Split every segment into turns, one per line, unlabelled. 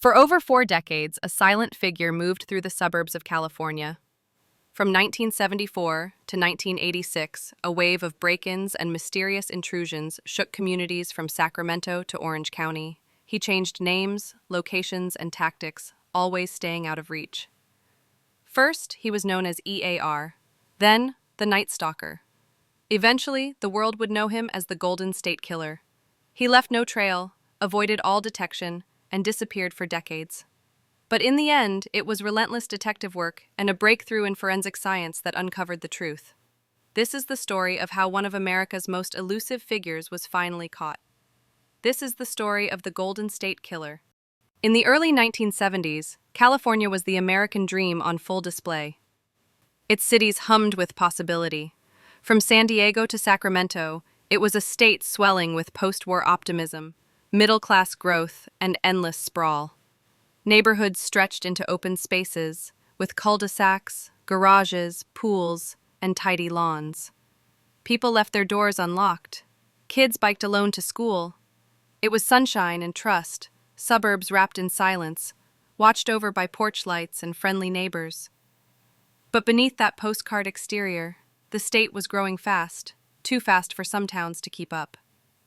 For over 4 decades, a silent figure moved through the suburbs of California. From 1974 to 1986, a wave of break-ins and mysterious intrusions shook communities from Sacramento to Orange County. He changed names, locations, and tactics, always staying out of reach. First, he was known as EAR, then the Night Stalker. Eventually, the world would know him as the Golden State Killer. He left no trail, avoided all detection, and disappeared for decades. But in the end, it was relentless detective work and a breakthrough in forensic science that uncovered the truth. This is the story of how one of America's most elusive figures was finally caught. This is the story of the Golden State Killer. In the early 1970s, California was the American dream on full display. Its cities hummed with possibility. From San Diego to Sacramento, it was a state swelling with post-war optimism, middle-class growth, and endless sprawl. Neighborhoods stretched into open spaces, with cul-de-sacs, garages, pools, and tidy lawns. People left their doors unlocked. Kids biked alone to school. It was sunshine and trust, suburbs wrapped in silence, watched over by porch lights and friendly neighbors. But beneath that postcard exterior, the state was growing fast, too fast for some towns to keep up.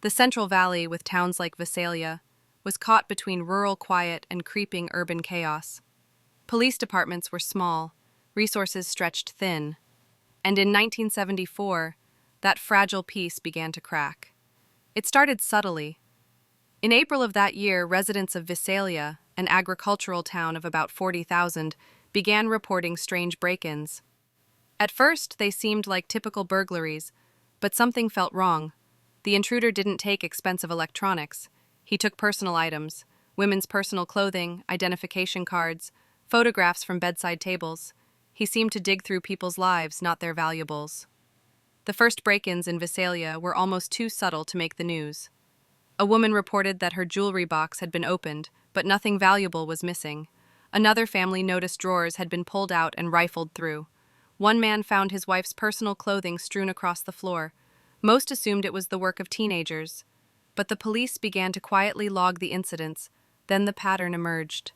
The Central Valley, with towns like Visalia, was caught between rural quiet and creeping urban chaos. Police departments were small, resources stretched thin, and in 1974, that fragile peace began to crack. It started subtly. In April of that year, residents of Visalia, an agricultural town of about 40,000, began reporting strange break-ins. At first, they seemed like typical burglaries, but something felt wrong. The intruder didn't take expensive electronics. He took personal items, women's personal clothing, identification cards, photographs from bedside tables. He seemed to dig through people's lives, not their valuables. The first break-ins in Visalia were almost too subtle to make the news. A woman reported that her jewelry box had been opened, but nothing valuable was missing. Another family noticed drawers had been pulled out and rifled through. One man found his wife's personal clothing strewn across the floor. Most assumed it was the work of teenagers. But the police began to quietly log the incidents. Then the pattern emerged.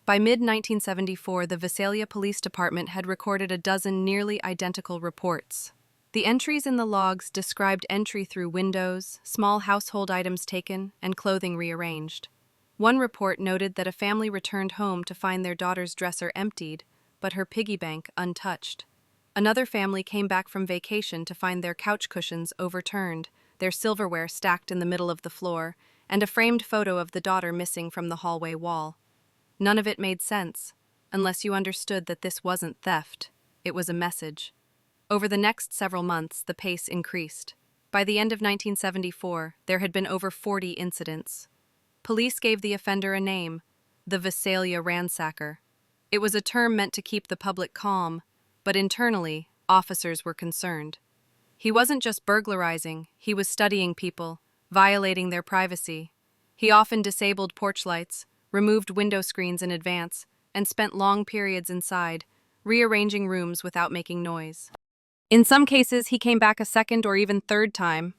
By mid-1974, the Visalia Police Department had recorded a dozen nearly identical reports. The entries in the logs described entry through windows, small household items taken, and clothing rearranged. One report noted that a family returned home to find their daughter's dresser emptied, but her piggy bank untouched. Another family came back from vacation to find their couch cushions overturned, their silverware stacked in the middle of the floor, and a framed photo of the daughter missing from the hallway wall. None of it made sense, unless you understood that this wasn't theft. It was a message. Over the next several months, the pace increased. By the end of 1974, there had been over 40 incidents. Police gave the offender a name, the Visalia Ransacker. It was a term meant to keep the public calm, but internally, officers were concerned. He wasn't just burglarizing, he was studying people, violating their privacy. He often disabled porch lights, removed window screens in advance, and spent long periods inside, rearranging rooms without making noise. In some cases, he came back a second or even third time.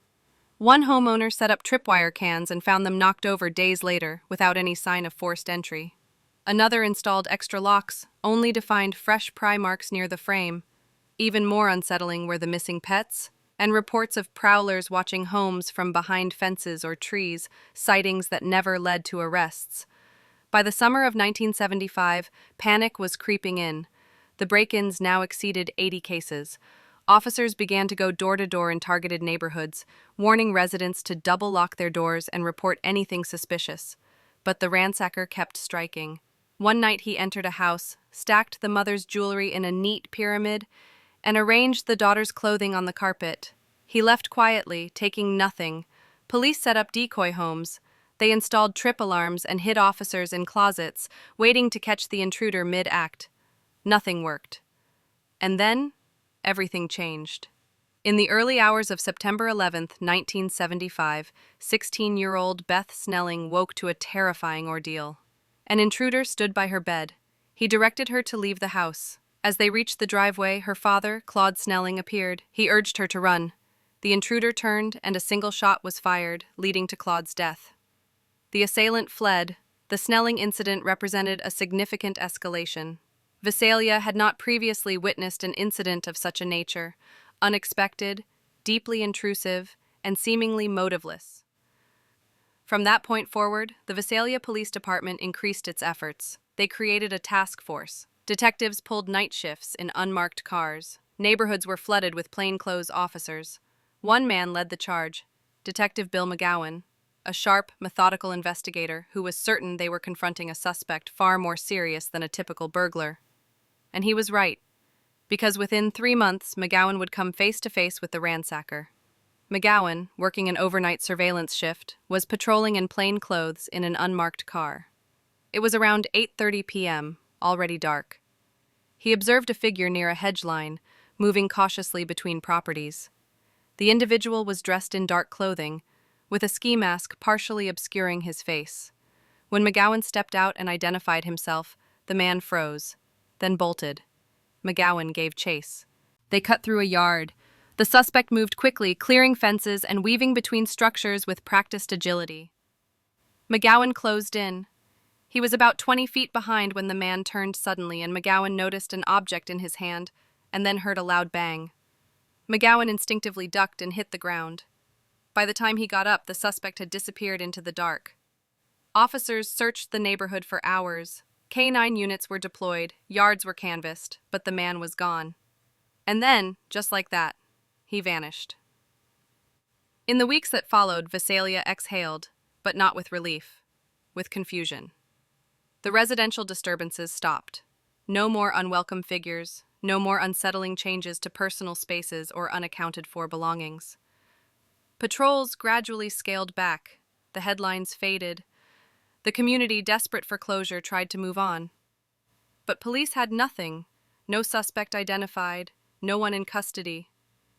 One homeowner set up tripwire cans and found them knocked over days later without any sign of forced entry. Another installed extra locks, only to find fresh pry marks near the frame. Even more unsettling were the missing pets, and reports of prowlers watching homes from behind fences or trees, sightings that never led to arrests. By the summer of 1975, panic was creeping in. The break-ins now exceeded 80 cases. Officers began to go door-to-door in targeted neighborhoods, warning residents to double-lock their doors and report anything suspicious. But the ransacker kept striking. One night he entered a house, stacked the mother's jewelry in a neat pyramid, and arranged the daughter's clothing on the carpet. He left quietly, taking nothing. Police set up decoy homes. They installed trip alarms and hid officers in closets, waiting to catch the intruder mid-act. Nothing worked. And then, everything changed. In the early hours of September 11, 1975, 16-year-old Beth Snelling woke to a terrifying ordeal. An intruder stood by her bed. He directed her to leave the house. As they reached the driveway, her father, Claude Snelling, appeared. He urged her to run. The intruder turned, and a single shot was fired, leading to Claude's death. The assailant fled, The Snelling incident represented a significant escalation. Visalia had not previously witnessed an incident of such a nature, unexpected, deeply intrusive, and seemingly motiveless. From that point forward, the Visalia Police Department increased its efforts. They created a task force. Detectives pulled night shifts in unmarked cars. Neighborhoods were flooded with plainclothes officers. One man led the charge, Detective Bill McGowan, a sharp, methodical investigator who was certain they were confronting a suspect far more serious than a typical burglar. And he was right, because within 3 months, McGowan would come face to face with the ransacker. McGowan, working an overnight surveillance shift, was patrolling in plain clothes in an unmarked car. It was around 8:30 p.m., already dark. He observed a figure near a hedge line, moving cautiously between properties. The individual was dressed in dark clothing, with a ski mask partially obscuring his face. When McGowan stepped out and identified himself, the man froze, then bolted. McGowan gave chase. They cut through a yard. The suspect moved quickly, clearing fences and weaving between structures with practiced agility. McGowan closed in. He was about 20 feet behind when the man turned suddenly, and McGowan noticed an object in his hand and then heard a loud bang. McGowan instinctively ducked and hit the ground. By the time he got up, the suspect had disappeared into the dark. Officers searched the neighborhood for hours. K-9 units were deployed, yards were canvassed, but the man was gone. And then, just like that, he vanished. In the weeks that followed, Visalia exhaled, but not with relief, with confusion. The residential disturbances stopped. No more unwelcome figures, no more unsettling changes to personal spaces or unaccounted-for belongings. Patrols gradually scaled back. The headlines faded. The community, desperate for closure, tried to move on. But police had nothing. No suspect identified, no one in custody.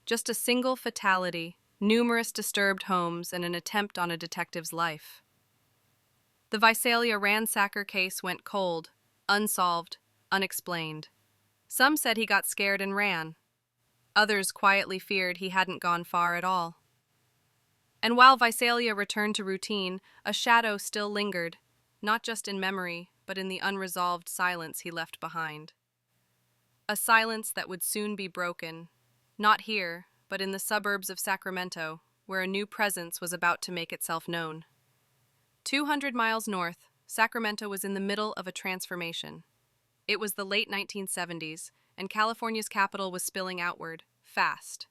Just a single fatality, numerous disturbed homes, and an attempt on a detective's life. The Visalia Ransacker case went cold, unsolved, unexplained. Some said he got scared and ran. Others quietly feared he hadn't gone far at all. And while Visalia returned to routine, a shadow still lingered, not just in memory, but in the unresolved silence he left behind. A silence that would soon be broken, not here, but in the suburbs of Sacramento, where a new presence was about to make itself known. 200 miles north, Sacramento was in the middle of a transformation. It was the late 1970s, and California's capital was spilling outward, fast.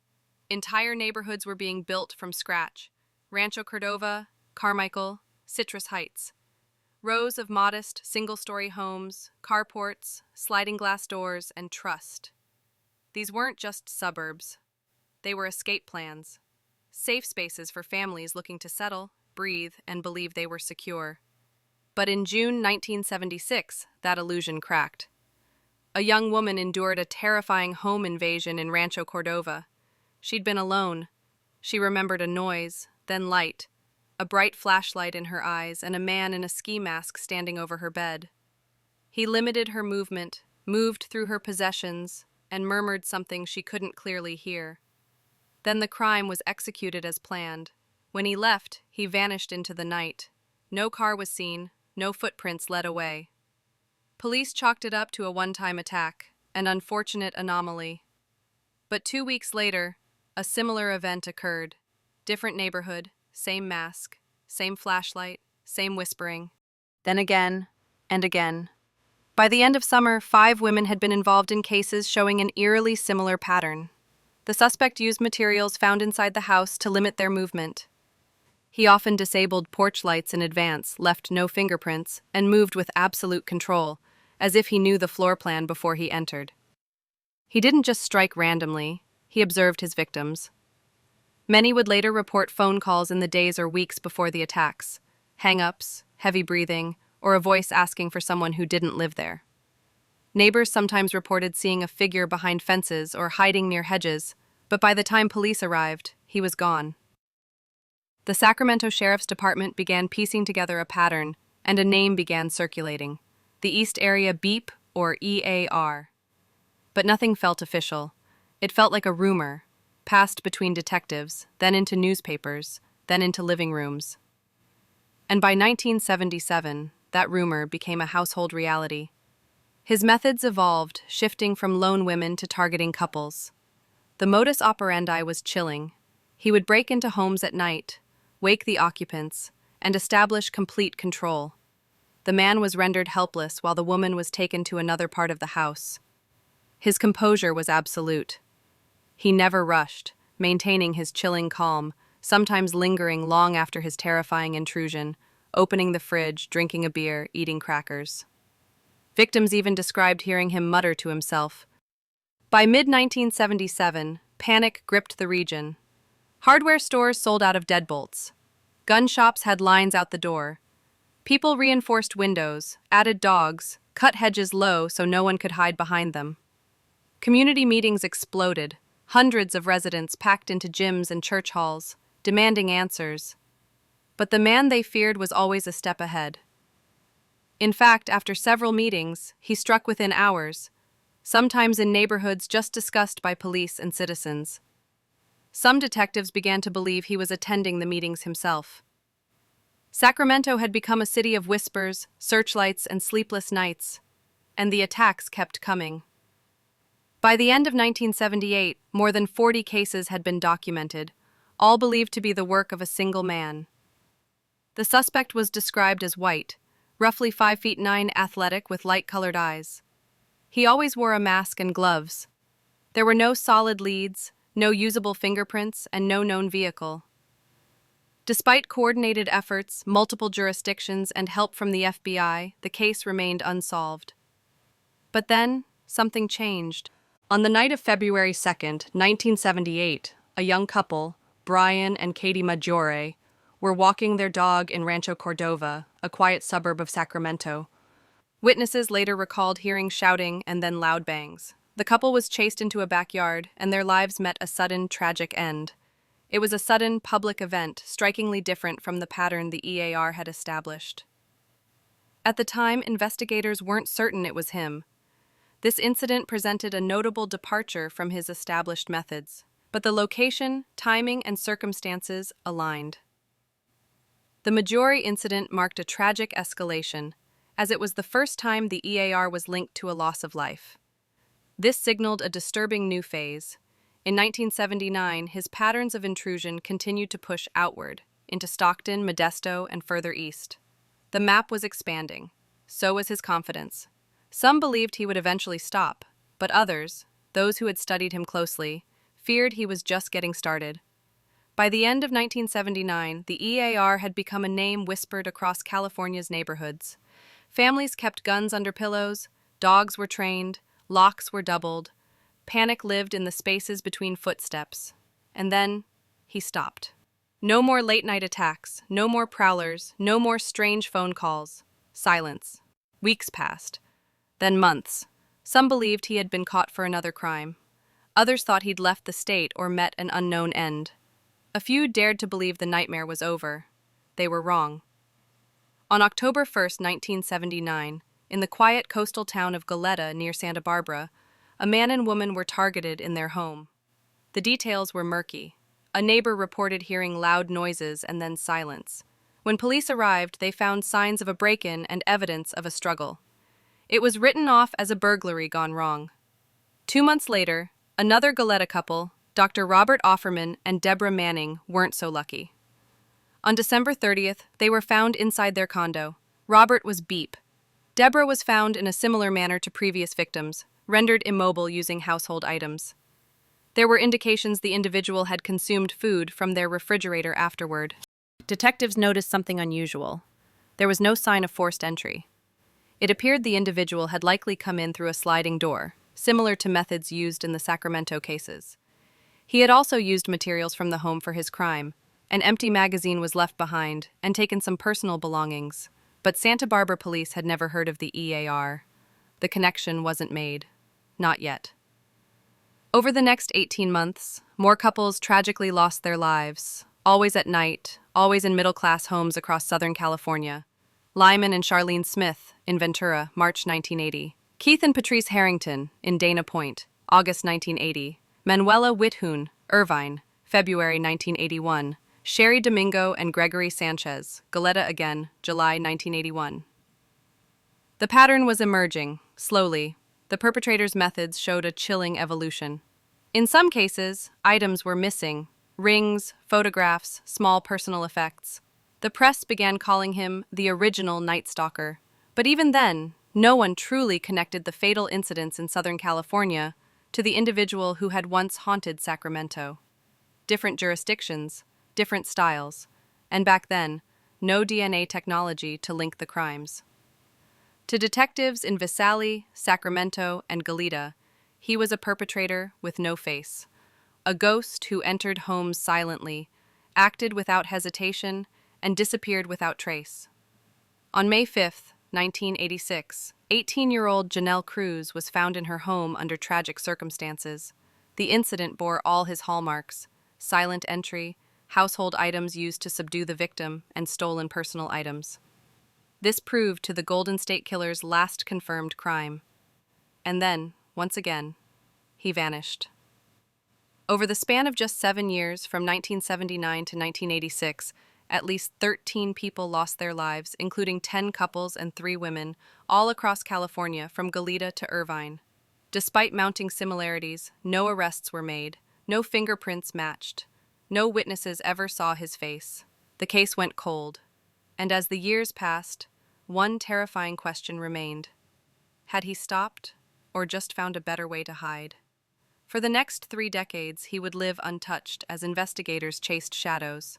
Entire neighborhoods were being built from scratch. Rancho Cordova, Carmichael, Citrus Heights. Rows of modest, single-story homes, carports, sliding glass doors, and trust. These weren't just suburbs. They were escape plans. Safe spaces for families looking to settle, breathe, and believe they were secure. But in June 1976, that illusion cracked. A young woman endured a terrifying home invasion in Rancho Cordova. She'd been alone. She remembered a noise, then light, a bright flashlight in her eyes, and a man in a ski mask standing over her bed. He limited her movement, moved through her possessions, and murmured something she couldn't clearly hear. Then the crime was executed as planned. When he left, he vanished into the night. No car was seen, no footprints led away. Police chalked it up to a one-time attack, an unfortunate anomaly. But 2 weeks later, a similar event occurred. Different neighborhood, same mask, same flashlight, same whispering. Then again, and again. By the end of summer, 5 women had been involved in cases showing an eerily similar pattern. The suspect used materials found inside the house to limit their movement. He often disabled porch lights in advance, left no fingerprints, and moved with absolute control, as if he knew the floor plan before he entered. He didn't just strike randomly, he observed his victims. Many would later report phone calls in the days or weeks before the attacks, hang-ups, heavy breathing, or a voice asking for someone who didn't live there. Neighbors sometimes reported seeing a figure behind fences or hiding near hedges, but by the time police arrived, he was gone. The Sacramento Sheriff's Department began piecing together a pattern, and a name began circulating: the East Area Beep, or EAR. But nothing felt official. It felt like a rumor, passed between detectives, then into newspapers, then into living rooms. And by 1977, that rumor became a household reality. His methods evolved, shifting from lone women to targeting couples. The modus operandi was chilling. He would break into homes at night, wake the occupants, and establish complete control. The man was rendered helpless while the woman was taken to another part of the house. His composure was absolute. He never rushed, maintaining his chilling calm, sometimes lingering long after his terrifying intrusion, opening the fridge, drinking a beer, eating crackers. Victims even described hearing him mutter to himself. By mid-1977, panic gripped the region. Hardware stores sold out of deadbolts. Gun shops had lines out the door. People reinforced windows, added dogs, cut hedges low so no one could hide behind them. Community meetings exploded. Hundreds of residents packed into gyms and church halls, demanding answers. But the man they feared was always a step ahead. In fact, after several meetings, he struck within hours, sometimes in neighborhoods just discussed by police and citizens. Some detectives began to believe he was attending the meetings himself. Sacramento had become a city of whispers, searchlights, and sleepless nights, and the attacks kept coming. By the end of 1978, more than 40 cases had been documented, all believed to be the work of a single man. The suspect was described as white, roughly 5'9", athletic with light-colored eyes. He always wore a mask and gloves. There were no solid leads, no usable fingerprints, and no known vehicle. Despite coordinated efforts, multiple jurisdictions, and help from the FBI, the case remained unsolved. But then, something changed. On the night of February 2, 1978, a young couple, Brian and Katie Maggiore, were walking their dog in Rancho Cordova, a quiet suburb of Sacramento. Witnesses later recalled hearing shouting and then loud bangs. The couple was chased into a backyard, and their lives met a sudden, tragic end. It was a sudden, public event, strikingly different from the pattern the EAR had established. At the time, investigators weren't certain it was him. This incident presented a notable departure from his established methods, but the location, timing, and circumstances aligned. The Maggiore incident marked a tragic escalation, as it was the first time the EAR was linked to a loss of life. This signaled a disturbing new phase. In 1979, his patterns of intrusion continued to push outward, into Stockton, Modesto, and further east. The map was expanding. So was his confidence. Some believed he would eventually stop, but others, those who had studied him closely, feared he was just getting started. By the end of 1979, the EAR had become a name whispered across California's neighborhoods. Families kept guns under pillows, dogs were trained, locks were doubled. Panic lived in the spaces between footsteps. And then, he stopped. No more late-night attacks, no more prowlers, no more strange phone calls. Silence. Weeks passed. Then months. Some believed he had been caught for another crime. Others thought he'd left the state or met an unknown end. A few dared to believe the nightmare was over. They were wrong. On October 1, 1979, in the quiet coastal town of Goleta near Santa Barbara, a man and woman were targeted in their home. The details were murky. A neighbor reported hearing loud noises and then silence. When police arrived, they found signs of a break-in and evidence of a struggle. It was written off as a burglary gone wrong. 2 months later, another Goleta couple, Dr. Robert Offerman and Deborah Manning, weren't so lucky. On December 30th, they were found inside their condo. Robert was beep. Deborah was found in a similar manner to previous victims, rendered immobile using household items. There were indications the individual had consumed food from their refrigerator afterward. Detectives noticed something unusual. There was no sign of forced entry. It appeared the individual had likely come in through a sliding door, similar to methods used in the Sacramento cases. He had also used materials from the home for his crime. An empty magazine was left behind, and taken some personal belongings. But Santa Barbara police had never heard of the EAR. The connection wasn't made. Not yet. Over the next 18 months, more couples tragically lost their lives, always at night, always in middle-class homes across Southern California. Lyman and Charlene Smith, in Ventura, March 1980. Keith and Patrice Harrington, in Dana Point, August 1980. Manuela Withoon, Irvine, February 1981. Sherry Domingo and Gregory Sanchez, Goleta again, July 1981. The pattern was emerging, slowly. The perpetrator's methods showed a chilling evolution. In some cases, items were missing: rings, photographs, small personal effects. The press began calling him the original Night Stalker. But even then, no one truly connected the fatal incidents in Southern California to the individual who had once haunted Sacramento. Different jurisdictions, different styles, and back then, no DNA technology to link the crimes. To detectives in Visalia, Sacramento, and Goleta, he was a perpetrator with no face, a ghost who entered homes silently, acted without hesitation, and disappeared without trace. On May 5, 1986, 18-year-old Janelle Cruz was found in her home under tragic circumstances. The incident bore all his hallmarks: silent entry, household items used to subdue the victim, and stolen personal items. This proved to the Golden State Killer's last confirmed crime. And then, once again, he vanished. Over the span of just 7 years, from 1979 to 1986, at least 13 people lost their lives, including 10 couples and 3 women, all across California, from Goleta to Irvine. Despite mounting similarities, no arrests were made, no fingerprints matched, no witnesses ever saw his face. The case went cold, and as the years passed, one terrifying question remained. Had he stopped, or just found a better way to hide? For the next 3 decades, he would live untouched as investigators chased shadows.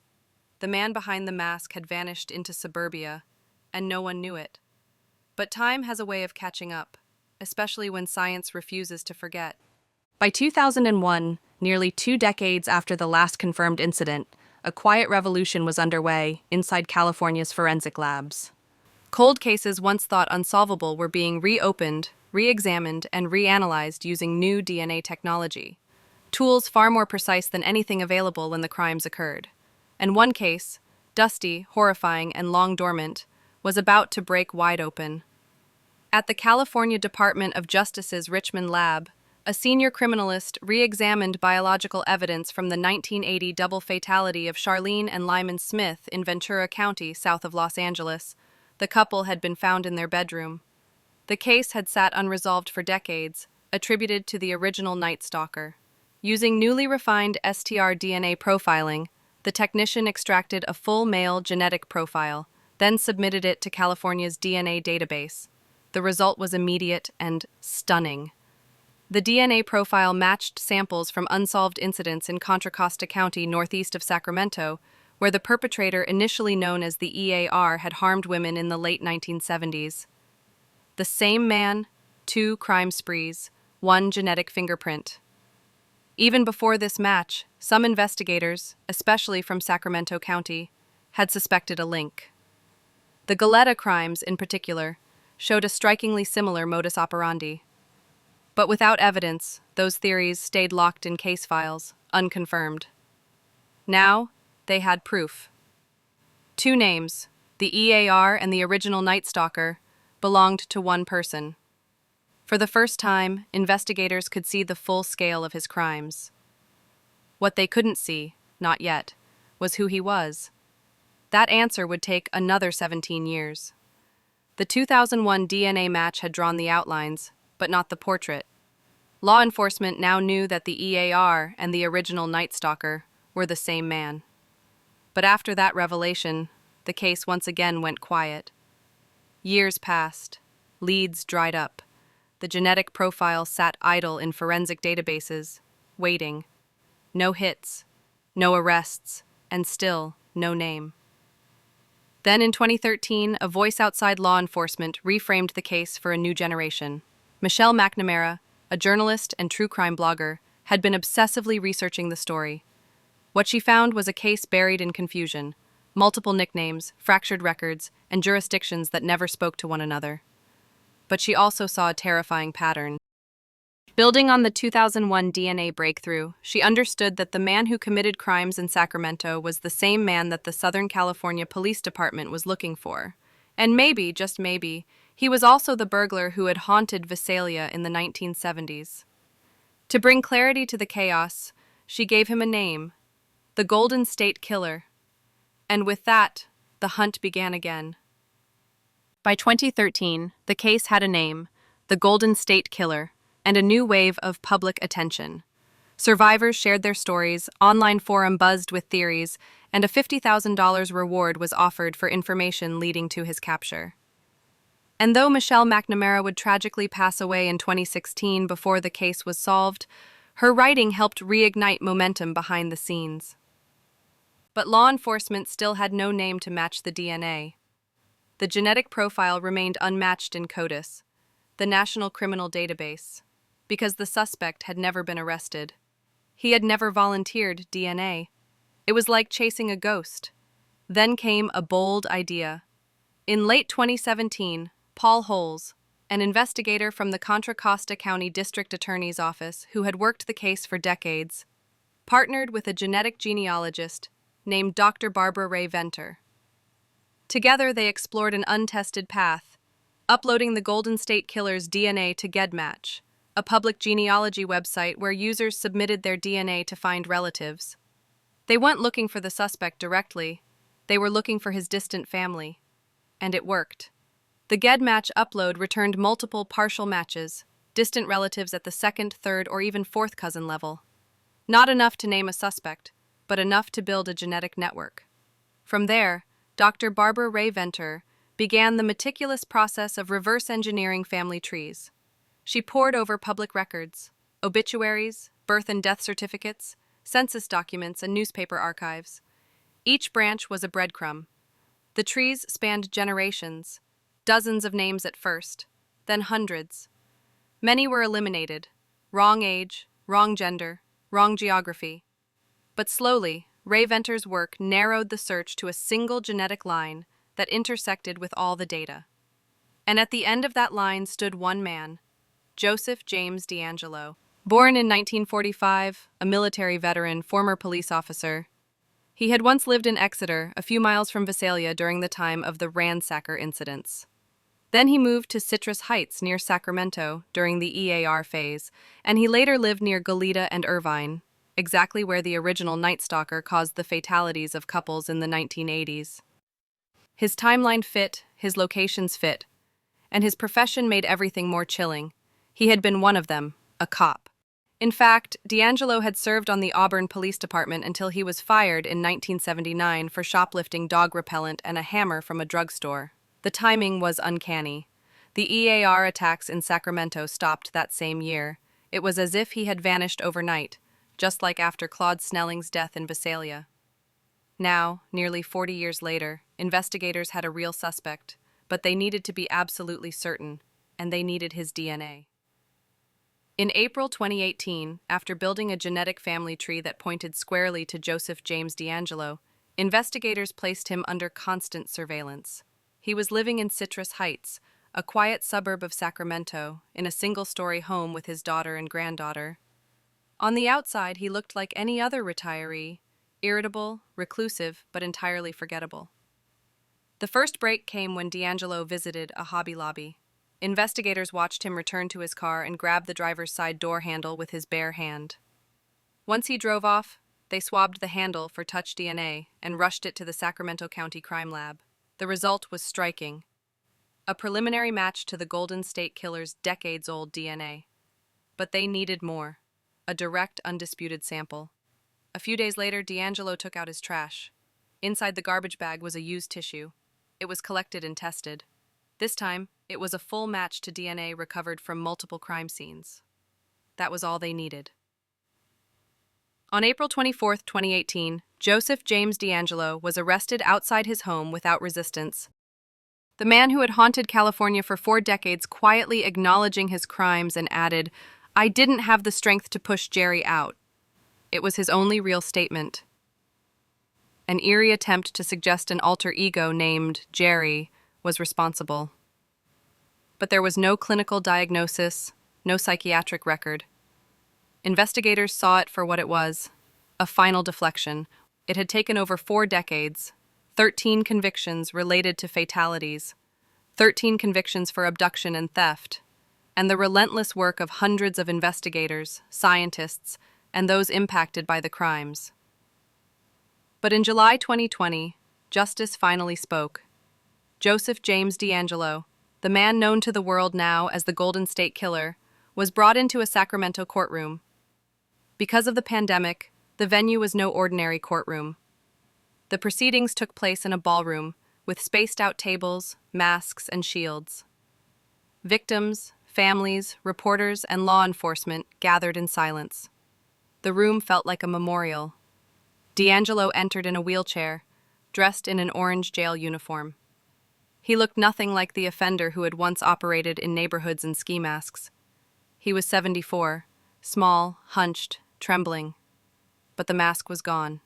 The man behind the mask had vanished into suburbia, and no one knew it. But time has a way of catching up, especially when science refuses to forget. By 2001, nearly 2 decades after the last confirmed incident, a quiet revolution was underway inside California's forensic labs. Cold cases once thought unsolvable were being reopened, re-examined, and reanalyzed using new DNA technology, tools far more precise than anything available when the crimes occurred. And one case, dusty, horrifying, and long dormant, was about to break wide open. At the California Department of Justice's Richmond lab, a senior criminalist re-examined biological evidence from the 1980 double fatality of Charlene and Lyman Smith in Ventura County, south of Los Angeles. The couple had been found in their bedroom. The case had sat unresolved for decades, attributed to the original Night Stalker. Using newly refined STR-DNA profiling, the technician extracted a full male genetic profile, then submitted it to California's DNA database. The result was immediate and stunning. The DNA profile matched samples from unsolved incidents in Contra Costa County, northeast of Sacramento, where the perpetrator, initially known as the EAR, had harmed women in the late 1970s. The same man, 2 crime sprees, 1 genetic fingerprint. Even before this match, some investigators, especially from Sacramento County, had suspected a link. The Goleta crimes, in particular, showed a strikingly similar modus operandi. But without evidence, those theories stayed locked in case files, unconfirmed. Now, they had proof. 2 names, the EAR and the original Night Stalker, belonged to one person. For the first time, investigators could see the full scale of his crimes. What they couldn't see, not yet, was who he was. That answer would take another 17 years. The 2001 DNA match had drawn the outlines, but not the portrait. Law enforcement now knew that the EAR and the original Night Stalker were the same man. But after that revelation, the case once again went quiet. Years passed. Leads dried up. The genetic profile sat idle in forensic databases, waiting. No hits, no arrests, and still no name. Then in 2013, a voice outside law enforcement reframed the case for a new generation. Michelle McNamara, a journalist and true crime blogger, had been obsessively researching the story. What she found was a case buried in confusion, multiple nicknames, fractured records, and jurisdictions that never spoke to one another. But she also saw a terrifying pattern. Building on the 2001 DNA breakthrough, she understood that the man who committed crimes in Sacramento was the same man that the Southern California Police Department was looking for. And maybe, just maybe, he was also the burglar who had haunted Visalia in the 1970s. To bring clarity to the chaos, she gave him a name, the Golden State Killer. And with that, the hunt began again. By 2013, the case had a name, the Golden State Killer, and a new wave of public attention. Survivors shared their stories, online forum buzzed with theories, and a $50,000 reward was offered for information leading to his capture. And though Michelle McNamara would tragically pass away in 2016 before the case was solved, her writing helped reignite momentum behind the scenes. But law enforcement still had no name to match the DNA. The genetic profile remained unmatched in CODIS, the National Criminal Database, because the suspect had never been arrested. He had never volunteered DNA. It was like chasing a ghost. Then came a bold idea. In late 2017, Paul Holes, an investigator from the Contra Costa County District Attorney's Office who had worked the case for decades, partnered with a genetic genealogist named Dr. Barbara Ray Venter. Together, they explored an untested path, uploading the Golden State Killer's DNA to GEDmatch, a public genealogy website where users submitted their DNA to find relatives. They weren't looking for the suspect directly, they were looking for his distant family. And it worked. The GEDmatch upload returned multiple partial matches, distant relatives at the second, third, or even fourth cousin level. Not enough to name a suspect, but enough to build a genetic network. From there, Dr. Barbara Ray Venter began the meticulous process of reverse engineering family trees. She pored over public records, obituaries, birth and death certificates, census documents, and newspaper archives. Each branch was a breadcrumb. The trees spanned generations, dozens of names at first, then hundreds. Many were eliminated: wrong age, wrong gender, wrong geography. But slowly, Ray Venter's work narrowed the search to a single genetic line that intersected with all the data. And at the end of that line stood one man, Joseph James DeAngelo. Born in 1945, a military veteran, former police officer, he had once lived in Exeter, a few miles from Visalia, during the time of the Ransacker incidents. Then he moved to Citrus Heights near Sacramento during the EAR phase, and he later lived near Goleta and Irvine, exactly where the original Night Stalker caused the fatalities of couples in the 1980s. His timeline fit, his locations fit, and his profession made everything more chilling. He had been one of them, a cop. In fact, DeAngelo had served on the Auburn Police Department until he was fired in 1979 for shoplifting dog repellent and a hammer from a drugstore. The timing was uncanny. The EAR attacks in Sacramento stopped that same year. It was as if he had vanished overnight, just like after Claude Snelling's death in Visalia. Now, nearly 40 years later, investigators had a real suspect, but they needed to be absolutely certain, and they needed his DNA. In April 2018, after building a genetic family tree that pointed squarely to Joseph James DeAngelo, investigators placed him under constant surveillance. He was living in Citrus Heights, a quiet suburb of Sacramento, in a single-story home with his daughter and granddaughter. On the outside, he looked like any other retiree, irritable, reclusive, but entirely forgettable. The first break came when DeAngelo visited a Hobby Lobby. Investigators watched him return to his car and grab the driver's side door handle with his bare hand. Once he drove off, they swabbed the handle for touch DNA and rushed it to the Sacramento County Crime Lab. The result was striking: a preliminary match to the Golden State Killer's decades-old DNA. But they needed more: a direct, undisputed sample. A few days later, DeAngelo took out his trash. Inside the garbage bag was a used tissue. It was collected and tested. This time, it was a full match to DNA recovered from multiple crime scenes. That was all they needed. On April 24, 2018, Joseph James DeAngelo was arrested outside his home without resistance. The man who had haunted California for 4 decades quietly acknowledging his crimes and added, "I didn't have the strength to push Jerry out." It was his only real statement. An eerie attempt to suggest an alter ego named Jerry was responsible. But there was no clinical diagnosis, no psychiatric record. Investigators saw it for what it was: a final deflection. It had taken over 4 decades, 13 convictions related to fatalities, 13 convictions for abduction and theft, and the relentless work of hundreds of investigators, scientists, and those impacted by the crimes. But in July 2020, justice finally spoke. Joseph James DeAngelo, the man known to the world now as the Golden State Killer, was brought into a Sacramento courtroom. Because of the pandemic, the venue was no ordinary courtroom. The proceedings took place in a ballroom, with spaced-out tables, masks, and shields. Victims, families, reporters, and law enforcement gathered in silence. The room felt like a memorial. DeAngelo entered in a wheelchair, dressed in an orange jail uniform. He looked nothing like the offender who had once operated in neighborhoods in ski masks. He was 74, small, hunched, trembling. But the mask was gone.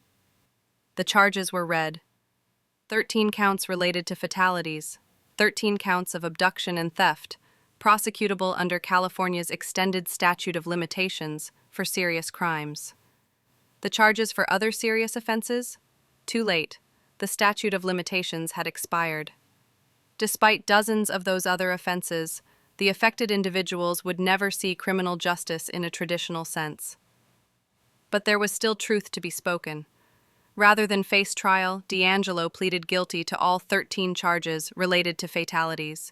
The charges were read. 13 counts related to fatalities, 13 counts of abduction and theft, prosecutable under California's extended statute of limitations for serious crimes. The charges for other serious offenses? Too late. The statute of limitations had expired. Despite dozens of those other offenses, the affected individuals would never see criminal justice in a traditional sense. But there was still truth to be spoken. Rather than face trial, DeAngelo pleaded guilty to all 13 charges related to fatalities.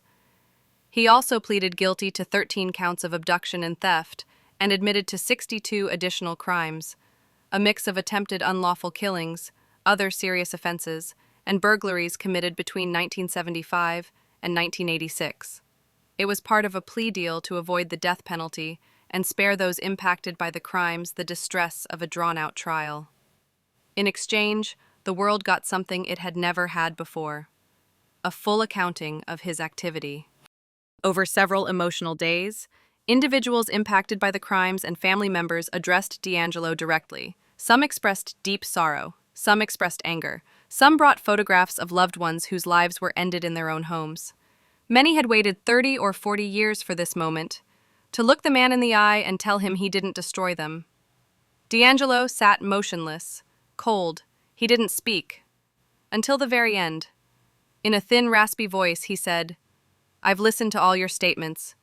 He also pleaded guilty to 13 counts of abduction and theft and admitted to 62 additional crimes, a mix of attempted unlawful killings, other serious offenses, and burglaries committed between 1975 and 1986. It was part of a plea deal to avoid the death penalty and spare those impacted by the crimes the distress of a drawn-out trial. In exchange, the world got something it had never had before: a full accounting of his activity. Over several emotional days, individuals impacted by the crimes and family members addressed DeAngelo directly. Some expressed deep sorrow, some expressed anger, some brought photographs of loved ones whose lives were ended in their own homes. Many had waited 30 or 40 years for this moment, to look the man in the eye and tell him he didn't destroy them. DeAngelo sat motionless, cold. He didn't speak. Until the very end. In a thin, raspy voice, he said, "I've listened to all your statements,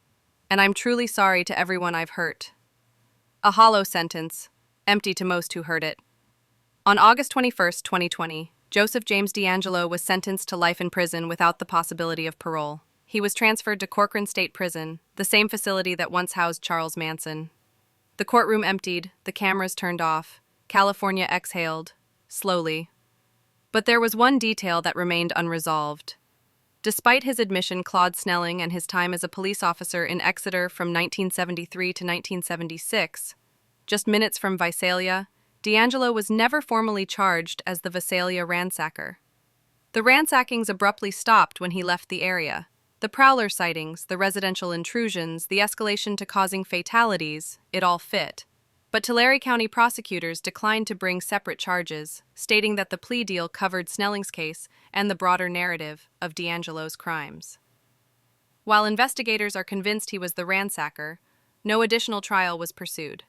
and I'm truly sorry to everyone I've hurt." A hollow sentence, empty to most who heard it. On August 21, 2020, Joseph James DeAngelo was sentenced to life in prison without the possibility of parole. He was transferred to Corcoran State Prison, the same facility that once housed Charles Manson. The courtroom emptied, the cameras turned off. California exhaled, slowly. But there was one detail that remained unresolved. Despite his admission, Claude Snelling, and his time as a police officer in Exeter from 1973 to 1976, just minutes from Visalia, DeAngelo was never formally charged as the Visalia Ransacker. The ransackings abruptly stopped when he left the area. The prowler sightings, the residential intrusions, the escalation to causing fatalities, it all fit. But Tulare County prosecutors declined to bring separate charges, stating that the plea deal covered Snelling's case and the broader narrative of DeAngelo's crimes. While investigators are convinced he was the ransacker, no additional trial was pursued.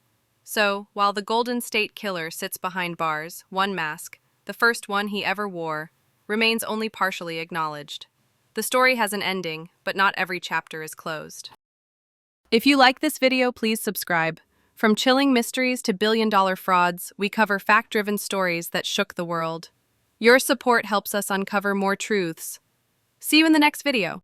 So, while the Golden State Killer sits behind bars, one mask, the first one he ever wore, remains only partially acknowledged. The story has an ending, but not every chapter is closed. If you like this video, please subscribe. From chilling mysteries to billion-dollar frauds, we cover fact-driven stories that shook the world. Your support helps us uncover more truths. See you in the next video.